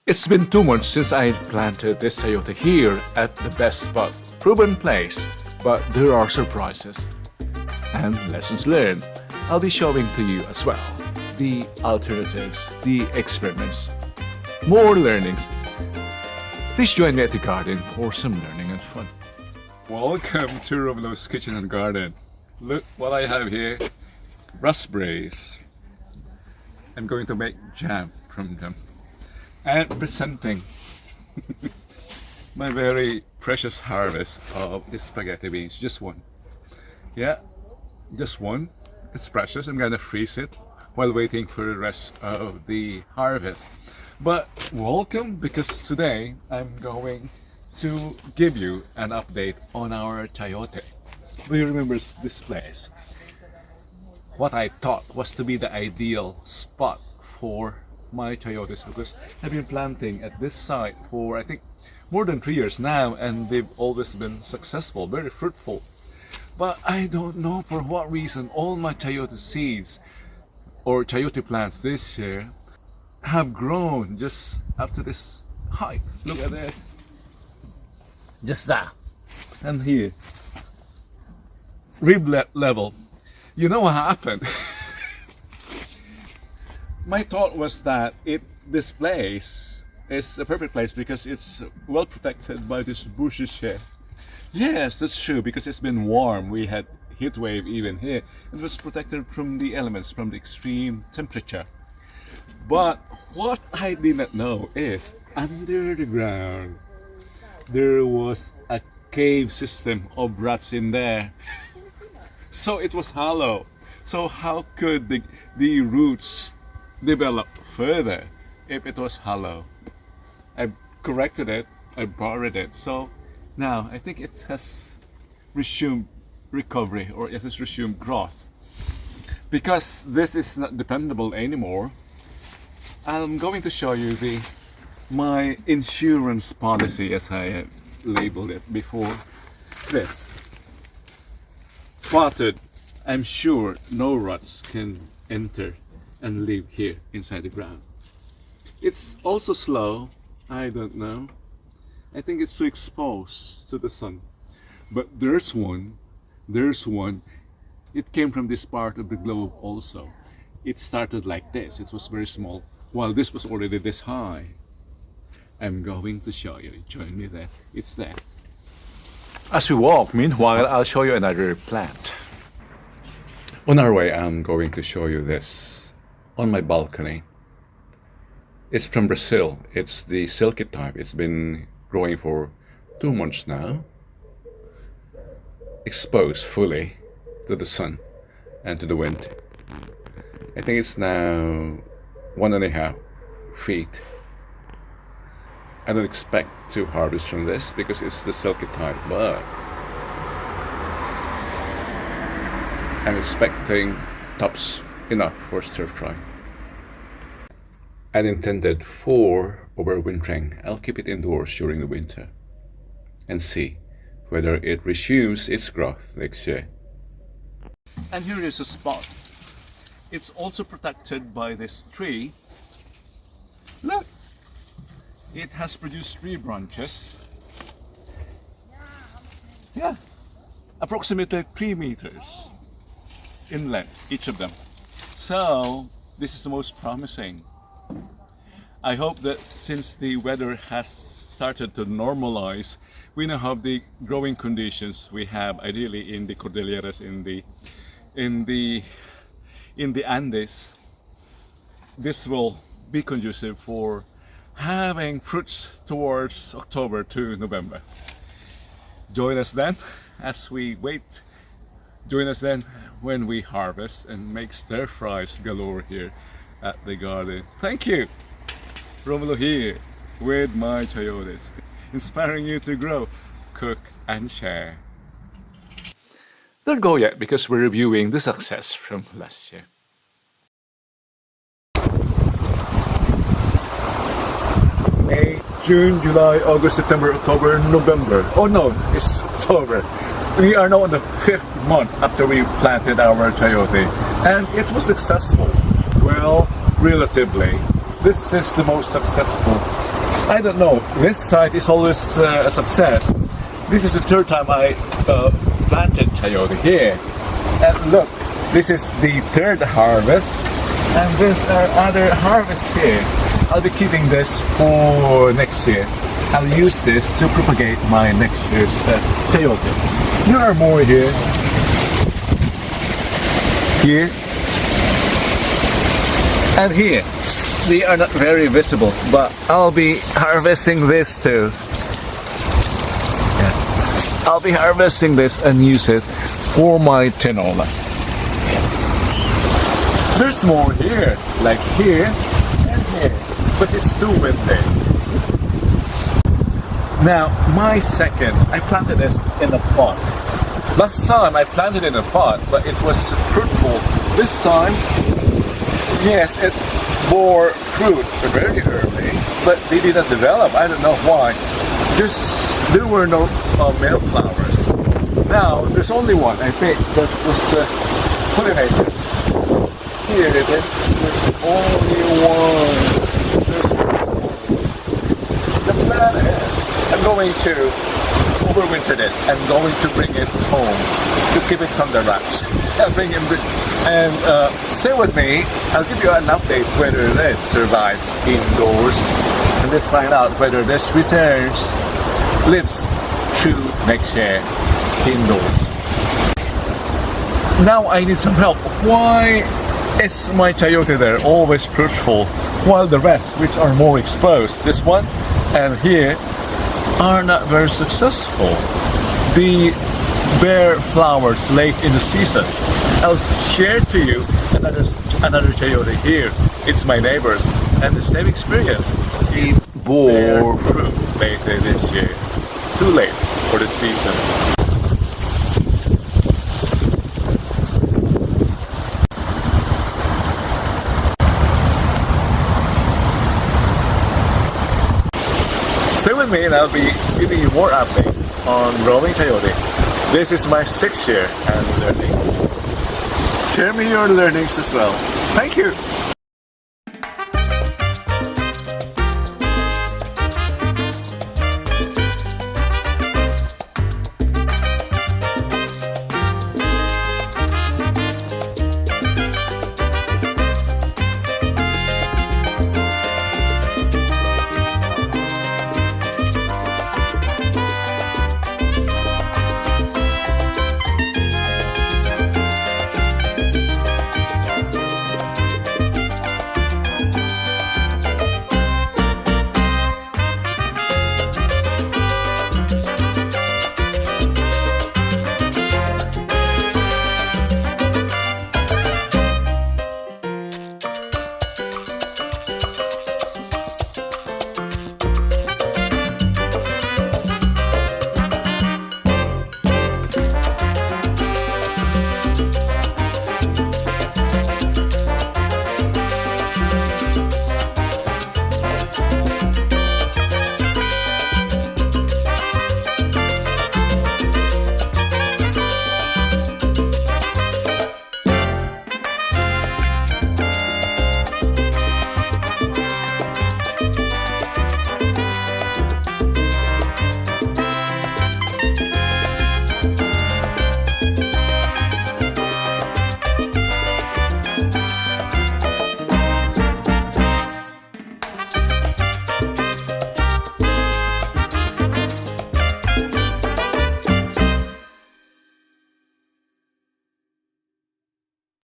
It's been 2 months since I planted this Sayote here at the best spot, proven place, but there are surprises and lessons learned. I'll be showing to you as well the alternatives, the experiments, more learnings. Please join me at the garden for some learning and fun. Welcome to Romulo's Kitchen and Garden. Look what I have here, raspberries. I'm going to make jam from them. And presenting my very precious harvest of the spaghetti beans. Just one. Yeah, just one. It's precious. I'm gonna freeze it while waiting for the rest of the harvest. But welcome, because today I'm going to give you an update on our Chayote. Do you remember this place? What I thought was to be the ideal spot for my chayotes, because I've been planting at this site for I think more than 3 years now, and they've always been successful, very fruitful. But I don't know for what reason all my chayote seeds or chayote plants this year have grown just up to this height. Look at this. Just that. And here, rib level. You know what happened? My thought was that this place is a perfect place because it's well protected by this bushes here. Yes, that's true, because it's been warm. We had heat wave even here. It was protected from the elements, from the extreme temperature. But what I did not know is under the ground there was a cave system of rats in there. So it was hollow. So how could the roots develop further if it was hollow? I corrected it, I borrowed it, so now I think it has resumed recovery, or it has resumed growth. Because this is not dependable anymore, I'm going to show you my insurance policy, as I have labeled it before. This potted, I'm sure no rats can enter and live here inside the ground. It's also slow, I don't know. I think it's too exposed to the sun. But there's one. It came from this part of the globe also. It started like this, it was very small, while this was already this high. I'm going to show you, join me there, it's there. As we walk, meanwhile, I'll show you another plant. On our way, I'm going to show you this on my balcony. It's from Brazil. It's the silky type. It's been growing for 2 months now, exposed fully to the sun and to the wind. I think it's now 1.5 feet. I don't expect to harvest from this because it's the silky type, but I'm expecting tops enough for stir fry. And intended for overwintering. I'll keep it indoors during the winter and see whether it resumes its growth next year. And here is a spot. It's also protected by this tree. Look! It has produced 3 branches. Yeah, approximately 3 meters in length, each of them. So this is the most promising. I hope that since the weather has started to normalize, we now have the growing conditions we have ideally in the Cordilleras, in the Andes. This will be conducive for having fruits towards October to November. Join us then as we wait. Join us then when we harvest and make stir fries galore here at the garden. Thank you! Romulo here with my chayotes, inspiring you to grow, cook and share. Don't go yet because we're reviewing the success from last year. May, June, July, August, September, October, November. Oh no, it's October. We are now in the 5th month after we planted our chayote, and it was successful. Well, relatively. This is the most successful I don't know. This side is always a success. This is the third time I planted chayote here. And look, this is the third harvest. And there's other harvests here. I'll be keeping this for next year. I'll use this to propagate my next year's chayote. There are more here. Here. And here. They are not very visible, but I'll be harvesting this too. Yeah. I'll be harvesting this and use it for my tinola. There's more here, like here and here, but it's too windy. Now, my second, I planted this in a pot. Last time I planted in a pot, but it was fruitful. This time, yes, it bore fruit very early, but they didn't develop. I don't know why. There were no male flowers. Now, there's only one, I think, that was pollinated. Here it is. There's only one. The plan is, I'm going to overwinter this. I'm going to bring it home to keep it from the rats. I'll bring it and stay with me. I'll give you an update whether this survives indoors, and let's find out whether this lives through next year indoors. Now I need some help. Why is my chayote there always fruitful while the rest, which are more exposed, this one and here, are not very successful? The bear flowers late in the season. I'll share to you another chayote here. It's my neighbors, and the same experience. It bore fruit late this year. Too late for the season. Stay with me and I'll be giving you more updates on growing chayote. This is my 6th year and learning. Share me your learnings as well. Thank you.